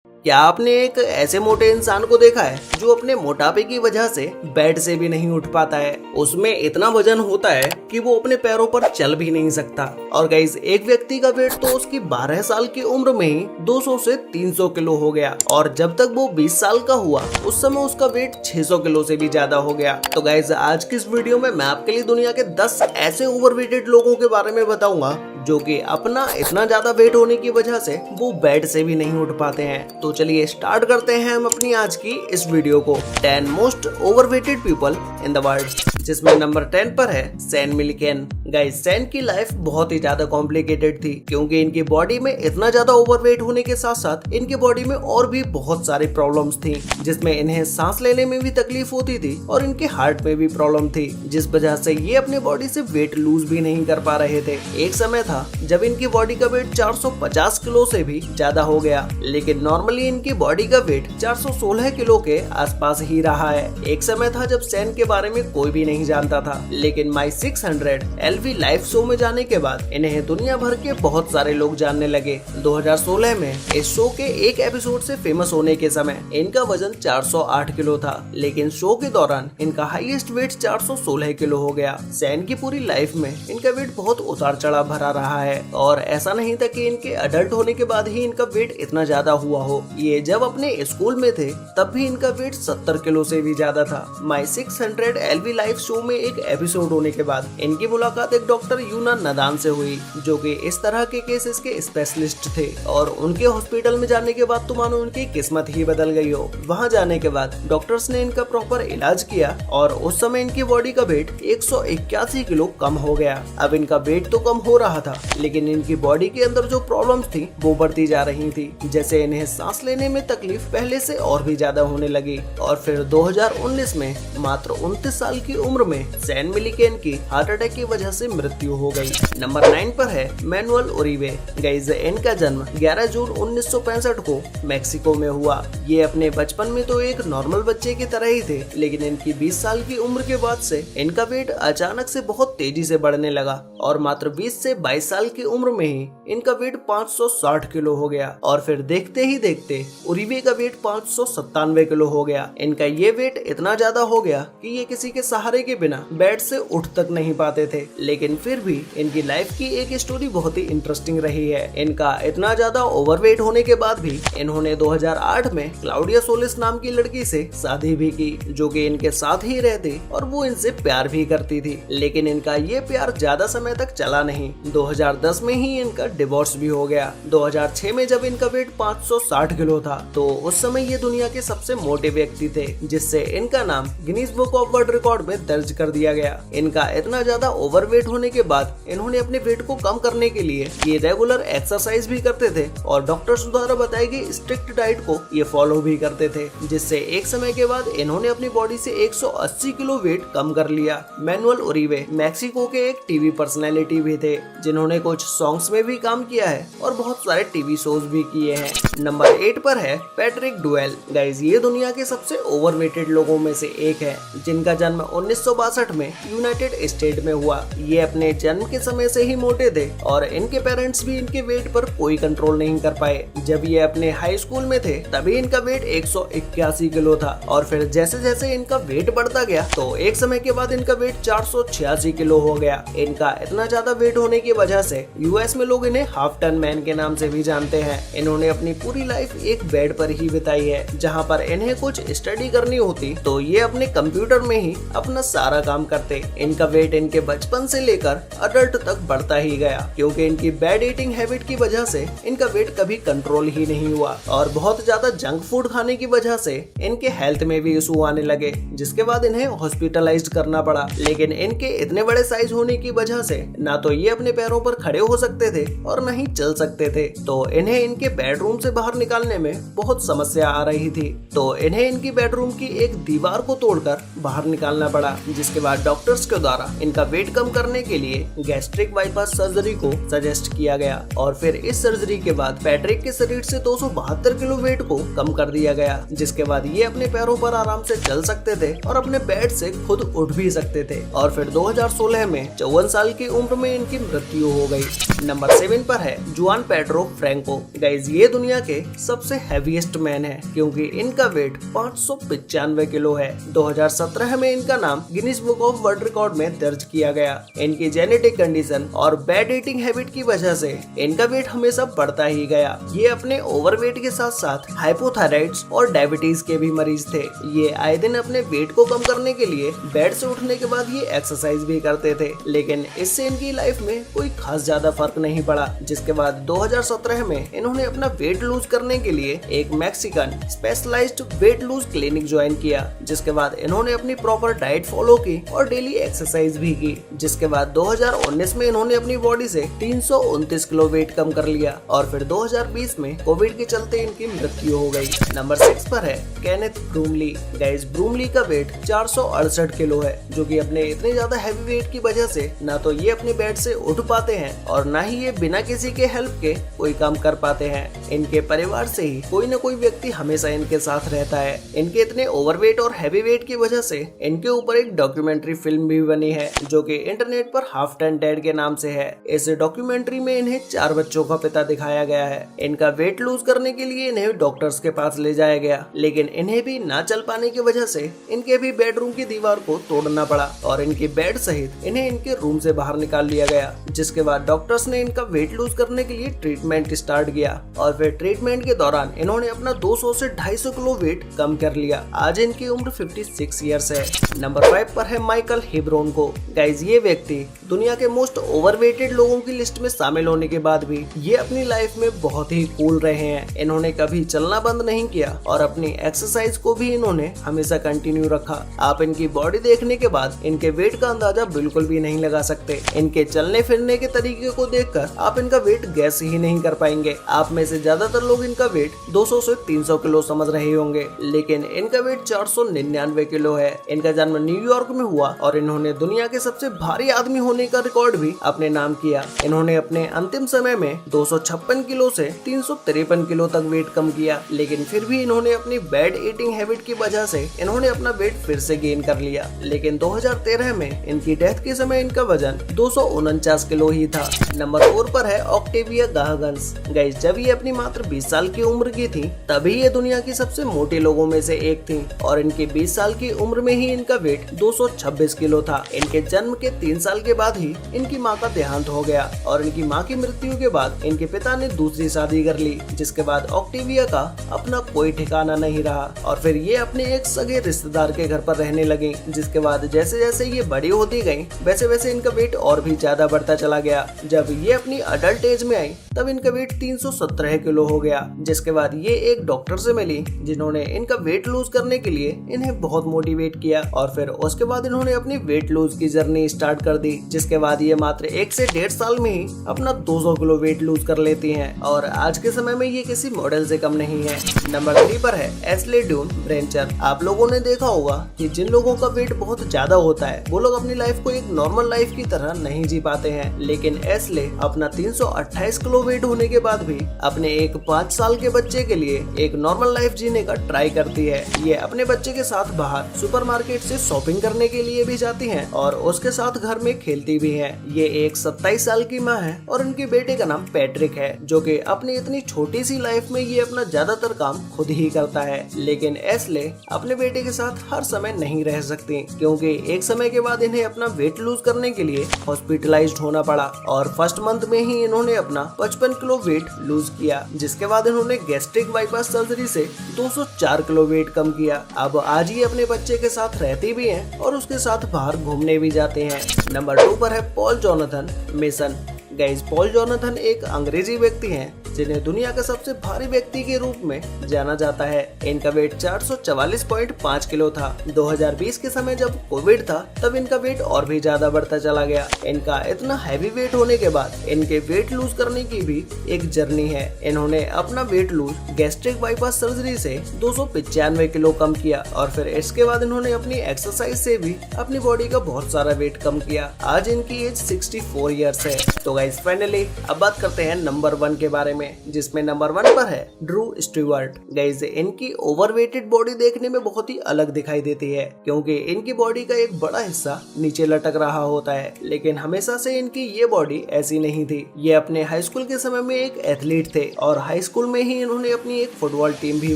क्या आपने एक ऐसे मोटे इंसान को देखा है जो अपने मोटापे की वजह से बेड से भी नहीं उठ पाता है। उसमें इतना वजन होता है कि वो अपने पैरों पर चल भी नहीं सकता। और गाइस, एक व्यक्ति का वेट तो उसकी 12 साल की उम्र में ही 200 से 300 किलो हो गया और जब तक वो 20 साल का हुआ उस समय उसका वेट 600 किलो से भी ज्यादा हो गया। तो गाइस, आज की इस वीडियो में मैं आपके लिए दुनिया के 10 ऐसे ओवरवेटेड लोगों के बारे में बताऊंगा जो कि अपना इतना ज्यादा वेट होने की वजह से वो बेड से भी नहीं उठ पाते हैं। तो चलिए स्टार्ट करते हैं हम अपनी आज की इस वीडियो को। 10 most overrated people in the world, जिसमें नंबर 10 पर है सैन मिल्किन। गाइस, सैन की लाइफ बहुत ही ज्यादा कॉम्प्लिकेटेड थी क्योंकि इनकी बॉडी में इतना ज्यादा ओवरवेट होने के साथ साथ इनके बॉडी में और भी बहुत सारी प्रॉब्लम्स थी, जिसमें इन्हें सांस लेने में भी तकलीफ होती थी और इनके हार्ट में भी प्रॉब्लम थी, जिस वजह से ये अपने बॉडी से वेट लूज भी नहीं कर पा रहे थे। एक समय था जब इनकी बॉडी का वेट 450 किलो से भी ज्यादा हो गया, लेकिन नॉर्मली इनकी बॉडी का वेट 416 किलो के आसपास ही रहा है। एक समय था जब सैन के बारे में कोई भी नहीं जानता था, लेकिन माई 600 LV लाइव शो में जाने के बाद इन्हें दुनिया भर के बहुत सारे लोग जानने लगे। 2016 में इस शो के एक एपिसोड से फेमस होने के समय इनका वजन 408 किलो था, लेकिन शो के दौरान इनका हाईएस्ट वेट 416 किलो हो गया। सैन की पूरी लाइफ में इनका वेट बहुत उतार चढ़ाव भरा रहा है और ऐसा नहीं था कि इनके अडल्ट होने के बाद ही इनका वेट इतना ज्यादा हुआ हो। ये जब अपने स्कूल में थे तब भी इनका वेट 70 किलो से भी ज्यादा था। माई 600 LV लाइव शो में एक एपिसोड होने के बाद इनकी मुलाकात एक डॉक्टर यूना नदान से हुई, जो कि इस तरह के केसेस के स्पेशलिस्ट थे। और उनके हॉस्पिटल में जाने के बाद तो मानो उनकी किस्मत ही बदल गई हो। वहां जाने के बाद डॉक्टर्स ने इनका प्रॉपर इलाज किया और उस समय इनकी बॉडी का वेट 181 किलो कम हो गया। अब इनका वेट तो कम हो रहा था, लेकिन इनकी बॉडी के अंदर जो प्रॉब्लम्स थी वो बढ़ती जा रही थी, जैसे इन्हें सांस लेने में तकलीफ पहले से और भी ज्यादा होने लगी। और फिर 2019 में मात्र 29 साल की उम्र में सैन मिल्किन की हार्ट अटैक की वजह से मृत्यु हो गई। नंबर 9 पर है मैनुअल ओरिवे। गाइस, इनका जन्म 11 जून 1965 को मैक्सिको में हुआ। ये अपने बचपन में तो एक नॉर्मल बच्चे की तरह ही थे, लेकिन इनकी 20 साल की उम्र के बाद से इनका वेट अचानक से बहुत तेजी से बढ़ने लगा और मात्र 20 से 22 साल की उम्र में ही इनका वेट 560 किलो हो गया। और फिर देखते ही देखते ओरिवे का वेट 597 किलो हो गया। इनका ये वेट इतना ज्यादा हो गया कि ये किसी के सहारे के बिना बेड से उठ तक नहीं पाते थे, लेकिन फिर भी इनकी लाइफ की एक स्टोरी बहुत ही इंटरेस्टिंग रही है। इनका इतना ज्यादा ओवरवेट होने के बाद भी इन्होंने 2008 में क्लाउडिया सोलिस नाम की लड़की से शादी भी की, जो कि इनके साथ ही रहती और वो इनसे प्यार भी करती थी। लेकिन इनका ये प्यार ज्यादा समय तक चला नहीं। 2010 में ही इनका डिवोर्स भी हो गया। 2006 में जब इनका वेट 560 किलो था तो उस समय ये दुनिया के सबसे मोटे व्यक्ति थे, जिससे इनका नाम Guinness book of world record में दर्ज कर दिया गया। इनका इतना ज्यादा ओवरवेट होने के बाद इन्होंने अपने वेट को कम करने के लिए ये रेगुलर एक्सरसाइज भी करते थे और डॉक्टर्स द्वारा बताई गई स्ट्रिक्ट डाइट को ये फॉलो भी करते थे, जिससे एक समय के बाद इन्होंने अपनी बॉडी से 180 किलो वेट कम कर लिया। मैनुअल ओरिवे मैक्सिको के एक टीवी पर्सनैलिटी भी थे, जिन्होंने कुछ सॉन्ग्स में भी काम किया है और बहुत सारे टीवी शोज भी किए हैं। नंबर 8 पर है पैट्रिक डुएल। गाइस, ये दुनिया के सबसे ओवरवेटेड लोगों में से एक है, जिनका जन्म 1962 में यूनाइटेड स्टेट में हुआ। ये अपने जन्म के समय से ही मोटे थे और इनके पेरेंट्स भी इनके वेट पर कोई कंट्रोल नहीं कर पाए। जब ये अपने हाई स्कूल में थे तभी इनका वेट 181 किलो था और फिर जैसे जैसे इनका वेट बढ़ता गया तो एक समय के बाद इनका वेट 486 किलो हो गया। इनका इतना ज्यादा वेट होने की वजह से यूएस में लोग इन्हें हाफ टन मैन के नाम से भी जानते हैं। इन्होंने अपनी पूरी लाइफ एक बेड पर ही बिताई है, जहाँ पर इन्हें कुछ स्टडी करनी होती तो ये अपने कंप्यूटर में ही अपना सारा काम करते। इनका वेट इनके बचपन से लेकर अडल्ट तक बढ़ता ही गया, क्योंकि इनकी बैड ईटिंग हैबिट की वजह से इनका वेट कभी कंट्रोल ही नहीं हुआ और बहुत ज्यादा जंक फूड खाने की वजह से इनके हेल्थ में भी इशू आने लगे, जिसके बाद इन्हें हॉस्पिटलाइज्ड करना पड़ा। लेकिन इनके इतने बड़े साइज होने की वजह से ना तो ये अपने पैरों पर खड़े हो सकते थे और न ही चल सकते थे, तो इन्हें इनके बेडरूम से बाहर निकालने में बहुत समस्या आ रही थी। तो इन्हें इनकी बेडरूम की एक दीवार को तोड़कर बाहर निकालना पड़ा, जिसके बाद डॉक्टर्स के द्वारा इनका वेट कम करने के लिए गैस्ट्रिक बाईपास सर्जरी को सजेस्ट किया गया। और फिर इस सर्जरी के बाद पैट्रिक के शरीर से 272 किलो वेट को कम कर दिया गया, जिसके बाद ये अपने पैरों पर आराम से चल सकते थे और अपने बेड से खुद उठ भी सकते थे। और फिर 2016 में 54 साल की उम्र में इनकी मृत्यु हो गई। नंबर 7 7 पर है जुआन पेड्रो फ्रैंको। गाइज ये दुनिया के सबसे हैवीएस्ट मैन है क्योंकि इनका वेट 595 किलो है। 2017 में इनका नाम Guinness book of world record में दर्ज किया गया। इनकी जेनेटिक कंडीशन और बैड ईटिंग हैबिट की वजह से इनका वेट हमेशा बढ़ता ही गया। ये अपने ओवरवेट के साथ साथ हाइपोथायराइड्स और डायबिटीज के भी मरीज थे। ये आए दिन अपने वेट को कम करने के लिए बेड से उठने के बाद ये एक्सरसाइज भी करते थे, लेकिन इससे इनकी लाइफ में कोई खास ज्यादा फर्क नहीं पड़ा। जिसके बाद 2017 में इन्होंने अपना वेट लूज करने के लिए एक Mexican specialised weight loss clinic join किया। जिसके बाद इन्होंने अपनी प्रॉपर डाइट फॉलो की और डेली एक्सरसाइज भी की। जिसके बाद 2019 में इन्होंने अपनी बॉडी से 329 किलो वेट कम कर लिया और फिर 2020 में कोविड के चलते इनकी मृत्यु हो गई। नंबर 6 पर है केनेथ ब्रूमली। गाइस ब्रूमली का वेट 468 किलो है, जो कि अपने इतने ज्यादा हैवी वेट की वजह से ना तो ये अपने बेड से उठ पाते हैं और ना ही ये बिना किसी के हेल्प के कोई काम कर पाते हैं। इनके परिवार से ही कोई न कोई व्यक्ति हमेशा इनके साथ रहता है। इनके इतने ओवरवेट और हैवी वेट की वजह से इनके ऊपर एक डॉक्यूमेंट्री फिल्म भी बनी है जो कि इंटरनेट पर हाफ टन डेड के नाम से है। इस डॉक्यूमेंट्री में इन्हें 4 बच्चों का पिता दिखाया गया है। इनका वेट लूज करने के लिए इन्हें डॉक्टर्स के पास ले जाया गया, लेकिन इन्हें भी ना चल पाने की वजह से इनके भी बेडरूम की दीवार को तोड़ना पड़ा और इनकी बेड सहित इन्हें इनके रूम से बाहर निकाल लिया गया। जिसके बाद डॉक्टर्स ने इनका वेट लूज करने के लिए ट्रीटमेंट स्टार्ट किया और फिर ट्रीटमेंट के दौरान इन्होंने अपना 200 से 250 किलो वेट कम कर लिया। आज इनकी उम्र 56 ईयर्स है। नंबर 5 पर है माइकल हिब्रोनको। गाइज ये व्यक्ति दुनिया के मोस्ट ओवरवेटेड लोगों की लिस्ट में शामिल होने के बाद भी ये अपनी लाइफ में बहुत ही कूल रहे हैं। इन्होंने कभी चलना बंद नहीं किया और अपनी एक्सरसाइज को भी इन्होंने हमेशा कंटिन्यू रखा। आप इनकी बॉडी देखने के बाद इनके वेट का अंदाजा बिल्कुल भी नहीं लगा सकते। इनके चलने फिरने के तरीके को देखकर आप इनका वेट गैस ही नहीं कर पाएंगे। आप में से ज्यादातर लोग इनका वेट 200 से 300 किलो समझ रहे होंगे, लेकिन इनका वेट 499 किलो है। इनका जन्म न्यूयॉर्क में हुआ और इन्होंने दुनिया के सबसे भारी आदमी होने का रिकॉर्ड भी अपने नाम किया। इन्होंने अपने अंतिम समय में 256 किलो से 353 किलो तक वेट कम किया, लेकिन फिर भी इन्होंने अपनी बैड ईटिंग हैबिट की वजह से इन्होंने अपना वेट फिर से गेन कर लिया। लेकिन 2013 में इनकी डेथ के समय इनका वजन 249 किलो ही था। नंबर 4 पर है ऑक्टेविया गाहगन्स। गाइस जब ये अपनी मात्र 20 साल की उम्र की थी तभी ये दुनिया की सबसे मोटे लोगों में से एक थी और इनके 20 साल की उम्र में ही इनका वेट 226 किलो था। इनके जन्म के 3 साल के बाद ही इनकी मां का देहांत हो गया और इनकी मां की मृत्यु के बाद इनके पिता ने दूसरी शादी कर ली। जिसके बाद ऑक्टेविया का अपना कोई ठिकाना नहीं रहा और फिर ये अपने एक सगे रिश्तेदार के घर पर रहने लगी। जिसके बाद जैसे जैसे ये बड़ी होती गई वैसे वैसे इनका वेट और भी ज्यादा बढ़ता चला गया। जब ये अपनी अडल्ट एज में आई तब इनका वेट 317 किलो हो गया। जिसके बाद ये एक डॉक्टर से मिली जिन्होंने इनका वेट लूज करने के लिए इन्हें बहुत मोटिवेट किया और फिर उसके बाद इन्होंने अपनी वेट लूज की जर्नी स्टार्ट कर दी। जिसके बाद ये मात्र 1 से 1.5 साल में ही अपना 200 किलो वेट लूज कर लेती हैं और आज के समय में ये किसी मॉडल से कम नहीं है। नंबर 3 पर है एशले ड्यून ब्रेंचर। आप लोगों ने देखा होगा कि जिन लोगों का वेट बहुत ज्यादा होता है वो लोग अपनी लाइफ को एक नॉर्मल लाइफ की तरह नहीं जी पाते हैं, लेकिन एशले अपना 328 किलो वेट होने के बाद भी अपने एक 5 साल के बच्चे के लिए एक नॉर्मल लाइफ जीने का ट्राई करती है। ये अपने बच्चे के साथ बाहर सुपरमार्केट से शॉपिंग करने के लिए भी जाती हैं और उसके साथ घर में खेलती भी हैं। ये एक 27 साल की माँ है और उनके बेटे का नाम पैट्रिक है, जो कि अपनी इतनी छोटी सी लाइफ में ये अपना ज्यादातर काम खुद ही करता है। लेकिन एशले अपने बेटे के साथ हर समय नहीं रह सकती क्योंकि एक समय के बाद इन्हें अपना वेट लूज करने के लिए हॉस्पिटलाइज्ड होना पड़ा और फर्स्ट मंथ में ही इन्होंने अपना 55 किलो वेट लूज किया। जिसके बाद इन्होंने गैस्ट्रिक बाईपास सर्जरी से 204 किलो वेट कम किया। अब आज ये अपने बच्चे के साथ रहती भी हैं और उसके साथ बाहर घूमने भी जाते हैं। नंबर 2 पर है Paul Jonathan mason. Guys Paul Jonathan एक अंग्रेजी व्यक्ति हैं जिन्हें दुनिया के सबसे भारी व्यक्ति के रूप में जाना जाता है। इनका वेट 444.5 किलो था। 2020 के समय जब कोविड था तब इनका वेट और भी ज्यादा बढ़ता चला गया। इनका इतना हैवी वेट होने के बाद इनके वेट लूज करने की भी एक जर्नी है। इन्होंने अपना weight lose gastric bypass surgery से 295 किलो कम किया और फिर इसके बाद इन्होंने अपनी एक्सरसाइज से भी अपनी बॉडी का बहुत सारा वेट कम किया। आज इनकी एज 64 ईयर्स है। तो गाइस फाइनली अब बात करते हैं नंबर 1 के बारे में। में, जिसमें नंबर 1 पर है ड्रू स्टीवर्ट। गाइज इनकी ओवरवेटेड बॉडी देखने में बहुत ही अलग दिखाई देती है, क्योंकि इनकी बॉडी का एक बड़ा हिस्सा नीचे लटक रहा होता है, लेकिन हमेशा से इनकी ये बॉडी ऐसी नहीं थी। ये अपने हाई स्कूल के समय में एक एथलीट थे और हाई स्कूल में ही इन्होंने अपनी एक फुटबॉल टीम भी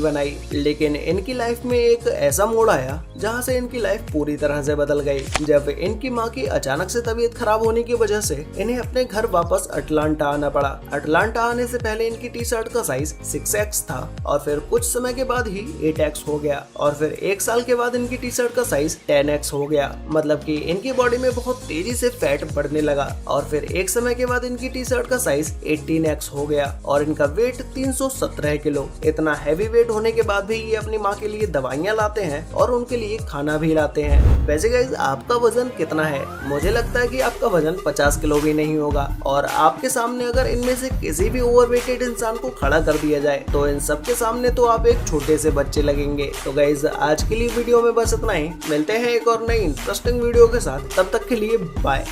बनाई। लेकिन इनकी लाइफ में एक ऐसा मोड़ आया जहाँ से इनकी लाइफ पूरी तरह से बदल गई, जब इनकी माँ की अचानक से तबीयत खराब होने की वजह से इन्हें अपने घर वापस अटलांटा आना पड़ा। अटलांटा आने से पहले इनकी टी शर्ट का साइज 6X था और फिर कुछ समय के बाद ही 8X हो गया और फिर 1 साल के बाद इनकी टी शर्ट का साइज 10X हो गया। मतलब कि इनकी बॉडी में बहुत तेजी से फैट बढ़ने लगा और फिर एक समय के बाद इनकी टी शर्ट का साइज 18X हो गया और इनका वेट 317 किलो। इतना हैवी वेट होने के बाद भी ये अपनी माँ के लिए दवाइयाँ लाते हैं और उनके लिए खाना भी लाते हैं। वैसे गाइस आपका वजन कितना है? मुझे लगता है कि आपका वजन 50 किलो भी नहीं होगा और आपके सामने अगर इनमें से किसी भी ओवरवेटेड इंसान को खड़ा कर दिया जाए तो इन सब के सामने तो आप एक छोटे से बच्चे लगेंगे। तो गाइस आज के लिए वीडियो में बस इतना ही। मिलते हैं एक और नई इंटरेस्टिंग वीडियो के साथ, तब तक के लिए बाय।